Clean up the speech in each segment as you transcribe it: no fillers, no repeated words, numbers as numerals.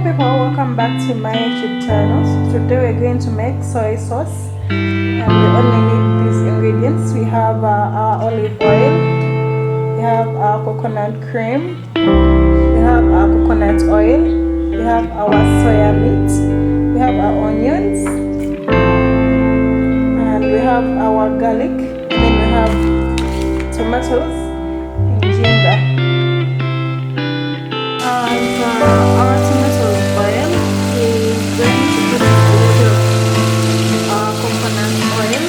people, welcome back to my YouTube channel. Today we're going to make soy sauce and we only need these ingredients. We have our olive oil, we have our coconut cream, we have our coconut oil, we have our soya meat, we have our onions, and we have our garlic, and then we have tomatoes and ginger. Our tomato oil is going to put in a little coconut oil.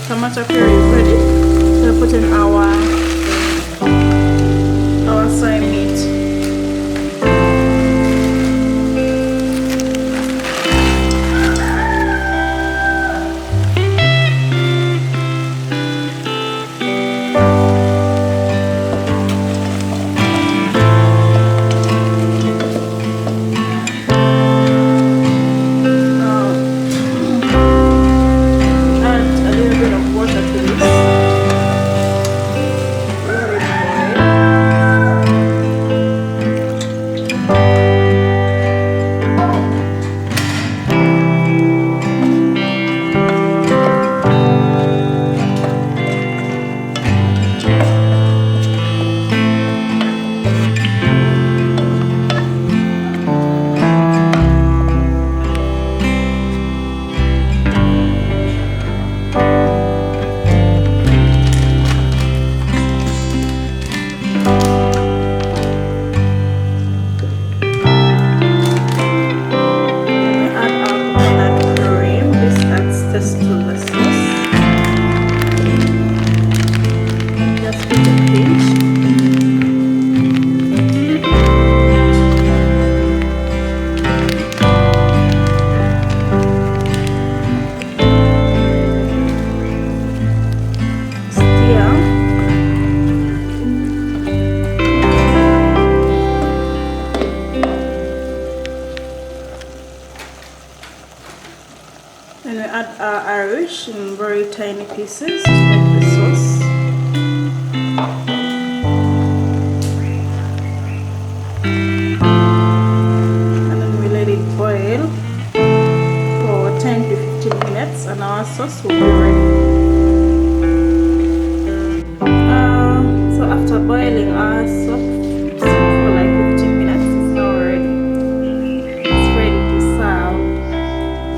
Tomato puree is ready. We'll put in our soy meat. And we add our Irish in very tiny pieces to make the sauce. And then we let it boil for 10 to 15 minutes and our sauce will be ready. So after boiling, our sauce